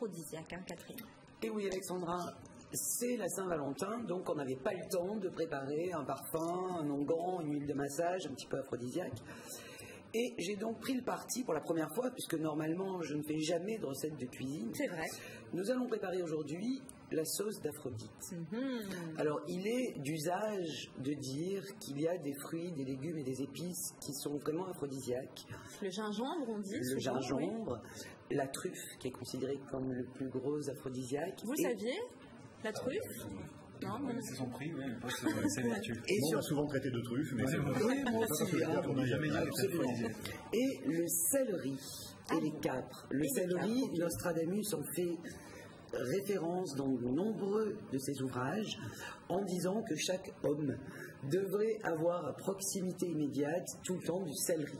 aphrodisiaque, hein, Catherine. Et oui, Alexandra, c'est la Saint-Valentin, donc on n'avait pas le temps de préparer un parfum, un onguent, une huile de massage, un petit peu aphrodisiaque. Et j'ai donc pris le parti pour la première fois, puisque normalement je ne fais jamais de recettes de cuisine. C'est vrai. Nous allons préparer aujourd'hui la sauce d'Aphrodite. Alors il est d'usage de dire qu'il y a des fruits, des légumes et des épices qui sont vraiment aphrodisiaques. Le gingembre, on dit. Le souvent, gingembre, la truffe qui est considérée comme le plus gros aphrodisiaque. Vous saviez, la truffe? Non, non. C'est son prix, oui, c'est là-dessus. Et On a souvent traité de truffes, mais c'est oui, moi aussi, hein. absolument. Et le céleri et les capres. Le céleri, Nostradamus en fait référence dans de nombreux de ses ouvrages en disant que chaque homme devrait avoir à proximité immédiate tout le temps du céleri.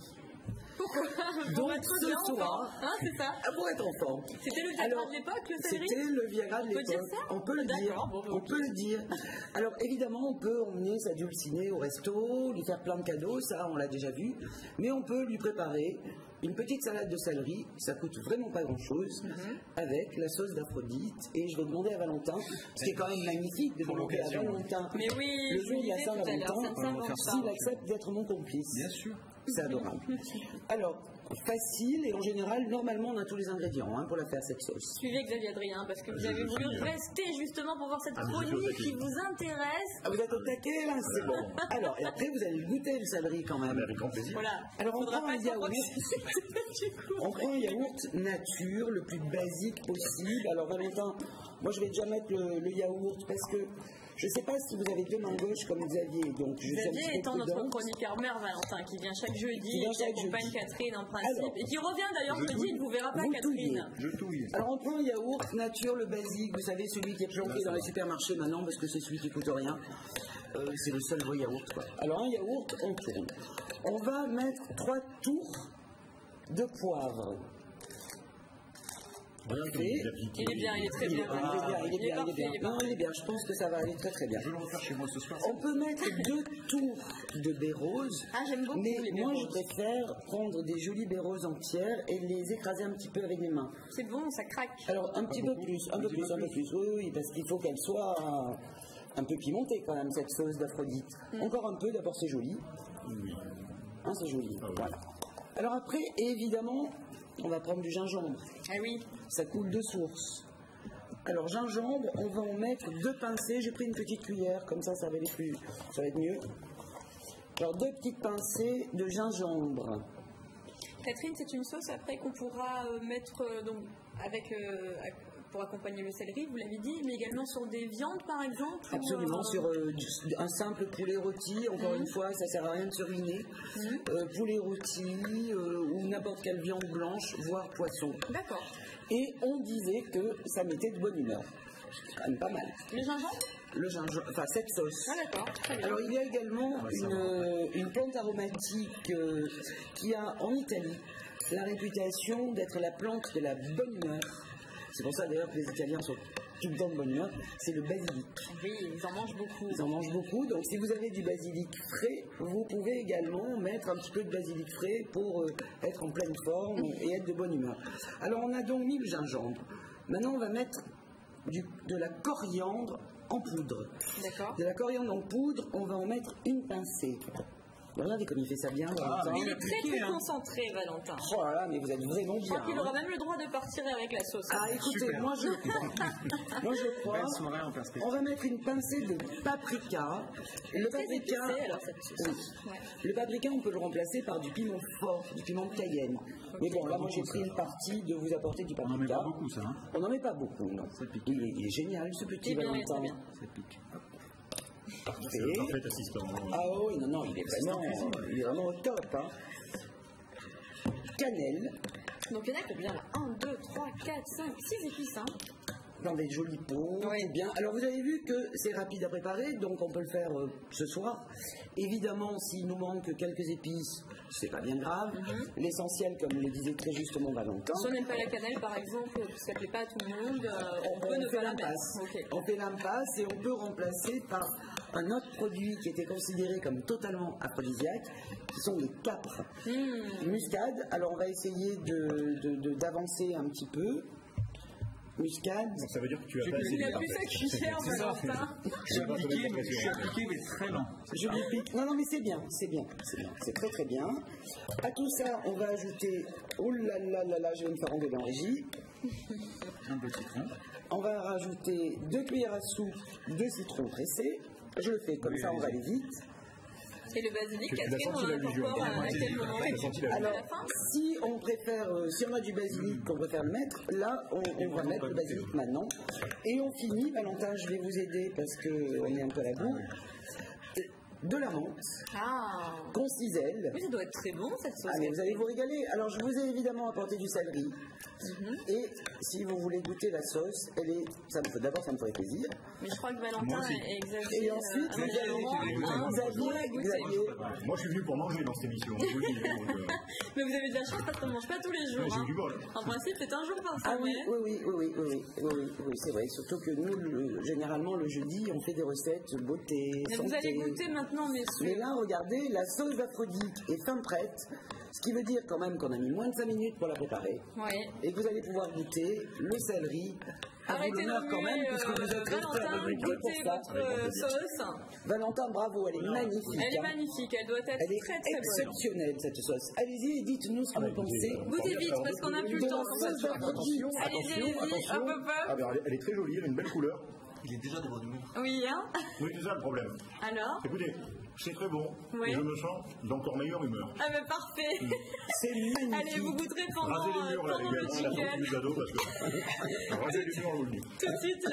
Pourquoi? Donc être ce soir, hein, c'est ça. pour être enfant. C'était le Viagra de l'époque, le céleri? C'était le Viagra de On peut dire l'époque. ça? On peut le dire. D'accord, bon, On peut le dire. Alors évidemment, on peut emmener sa dulcinée au resto, lui faire plein de cadeaux, ça on l'a déjà vu. Mais on peut lui préparer une petite salade de céleri, ça coûte vraiment pas grand-chose, avec la sauce d'Aphrodite. Et je vais demander à Valentin, ce qui est quand même magnifique de demander à Valentin, Mais oui, le jour de la je vous disais tout à l'heure, ça ne Saint-Valentin, s'invente s'il pas. accepte d'être mon complice. Bien sûr. C'est adorable. Alors, facile, et en général, normalement, on a tous les ingrédients pour la faire, cette sauce. Suivez Xavier Adrien, parce que vous avez voulu rester justement pour voir cette chronique qui vous intéresse. Ah, vous êtes au taquet, là? C'est bon. Alors, et après, vous allez le goûter, le céleri, quand même. Avec grand plaisir. Voilà. Alors, on Faudra prend pas un être yaourt. trop On prend un yaourt nature, le plus basique possible. Alors, Valentin, moi, je vais déjà mettre le yaourt, parce que je ne sais pas si vous avez deux mains gauches comme Xavier. Donc, je suis un petit Xavier peu étant notre prudente. chroniqueur mère Valentin, qui vient chaque jeudi, vient et qui chaque accompagne jeudi. Catherine en principe, Alors, et qui revient d'ailleurs jeudi, il ne vous verra pas vous Catherine. Je touille. Alors on prend un yaourt nature, le basique, vous savez, celui qui est planqué dans les supermarchés maintenant parce que c'est celui qui coûte rien. C'est le seul vrai yaourt, quoi. Alors un yaourt, on tourne. On va mettre 3 tours de poivre. Rien comme Et- des appliqués. Il est bien, il est très bien. Il est bien, il est bien. parfait, il est Non, il est bien, je pense que ça va aller très très bien. Je vais le refaire chez moi ce soir. On peut mettre 2 tours de baies roses. Ah, j'aime beaucoup Mais les baies moi, roses. je préfère prendre des jolies baies roses entières et les écraser un petit peu avec mes mains. C'est bon, ça craque. Alors, un petit peu plus, un peu plus. Oui, oui, parce qu'il faut qu'elle soit un peu pimentée quand même, cette sauce d'Aphrodite. Encore un peu, d'abord c'est joli. C'est joli, voilà. Alors après, évidemment, on va prendre du gingembre. Ah oui. Ça coule de source. Alors, gingembre, on va en mettre 2 pincées. J'ai pris une petite cuillère, comme ça va être mieux. Alors, 2 petites pincées de gingembre. Catherine, c'est une sauce après qu'on pourra mettre donc avec pour accompagner le céleri, vous l'avez dit, mais également sur des viandes par exemple. Absolument, sur un simple poulet rôti, encore une fois, ça sert à rien de se ruiner. Poulet rôti ou n'importe quelle viande blanche, voire poisson. D'accord. Et on disait que ça mettait de bonne humeur. C'est quand même pas mal. Le gingembre? Le gingembre, enfin cette sauce. Ah d'accord, très bien. Alors il y a également une plante aromatique qui a en Italie la réputation d'être la plante de la bonne humeur. C'est pour ça d'ailleurs que les Italiens sont tout le temps de bonne humeur. C'est le basilic. Oui, ils en mangent beaucoup. Ils en mangent beaucoup, donc si vous avez du basilic frais, vous pouvez également mettre un petit peu de basilic frais pour être en pleine forme et être de bonne humeur. Alors on a donc mis le gingembre. Maintenant on va mettre de la coriandre en poudre. D'accord. De la coriandre en poudre, on va en mettre une pincée. Regardez comme il fait ça bien, Valentin. Il est très très concentré, Valentin. Oh là là, mais vous êtes vraiment Je crois bien. qu'il aura même le droit de partir avec la sauce. Ah, écoutez, Super. moi je crois. Moi je crois. Belle soirée en perspective. On va mettre une pincée de paprika. Le Très paprika, épicé, alors, cette sauce. oui. Ouais. Le paprika, on peut le remplacer par du piment fort, du piment de Cayenne. Mais bon, là, moi j'ai pris le parti de vous apporter du On n'en met paprika. pas beaucoup, ça, hein. On n'en met pas beaucoup, non. Ça pique. Il est génial, ce petit Eh bien, oui, Valentin. très bien. Ça pique. Parfait. Parfait assistant. Ah oui, non, il est vraiment au top. Hein. Cannelle, Donc il y en a combien là 1, 2, 3, 4, 5, 6 épices. Hein. dans des jolis pots, c'est bien. Alors vous avez vu que c'est rapide à préparer, donc on peut le faire ce soir. Évidemment, s'il nous manque quelques épices, c'est pas bien grave. L'essentiel, comme le disait très justement Valentin, Si on n'aime pas la cannelle par exemple, ça ne plaît pas à tout le monde, on peut ne fait pas la mettre. l'impasse. Ok. On fait l'impasse et on peut remplacer par un autre produit qui était considéré comme totalement aphrodisiaque, qui sont les capres. Muscade. Alors on va essayer d'avancer un petit peu. muscade. Donc ça veut dire que tu as pas assez Il de n'a plus sa cuillère, Valentin. Je suis appliqué, mais très lent. Je lui pique. Non, mais c'est bien, c'est bien, c'est bien. C'est très très bien. À tout ça, on va ajouter. Oh là là là là, je vais me faire engueuler en régie. Un peu de citron. On va rajouter 2 cuillères à soupe de citron pressé. Je le fais comme ça, on va aller vite. Et le basilic, Tu l'as Catherine, on senti l'allusion. l'incorpore à quel moment? Tu l'as senti l'allusion. À Alors, la fin? si on préfère, si on a du basilic qu'on préfère le mettre, là, on va mettre le basilic maintenant. Et on finit, Valentin, je vais vous aider parce qu'on est un peu à la bourre. De la menthe, Ah. qu'on cisèle. Oui, ça doit être très bon cette sauce. Ah, mais vous allez vous régaler. Alors, je vous ai évidemment apporté du céleri. Et si vous voulez goûter la sauce, d'abord, ça me ferait plaisir. Mais je crois que Valentin est exagéré. Et ensuite, Xavier, Moi, je suis venu pour manger dans cette émission. Je vous le dis, donc, Mais vous avez de la chance parce qu'on ne mange pas tous les jours. Ouais, j'ai eu du bol. En principe, c'est un jour par Ah oui, semaine. oui, c'est vrai. Surtout que nous, généralement, le jeudi, on fait des recettes beauté, Mais vous santé. allez goûter maintenant, messieurs. Mais là, regardez, la sauce d'Aphrodite est fin prête. Ce qui veut dire quand même qu'on a mis moins de 5 minutes pour la préparer. Oui. Et que vous allez pouvoir goûter le céleri. À vous Arrêtez l'honneur de quand même, muer, puisque vous êtes resté Valentin, avec nous pour goûtez ça. votre sauce. Valentin, bravo, elle est magnifique. Elle est hein. magnifique, elle doit être Elle est très très bonne. exceptionnelle cette sauce. Allez-y et dites-nous ce que vous pensez. Goûtez vite parce qu'on n'a plus De le temps. la sauce d'Aphrodite. Allez-y, allez-y, attention. hop hop hop. Ah, ben, elle est très jolie, elle a une belle couleur. Il est déjà de bonne humeur. Oui, hein. Oui, c'est ça le problème. Alors? Écoutez, c'est très bon. Oui. Et je me sens d'encore meilleure humeur. Ah ben parfait. C'est magnifique. Allez, vous goûterez pendant Rasez les murs, là, pendant les le gars. La faute jingle. du ado, parce que. Rasez les murs, on vous le dit. Tout de suite.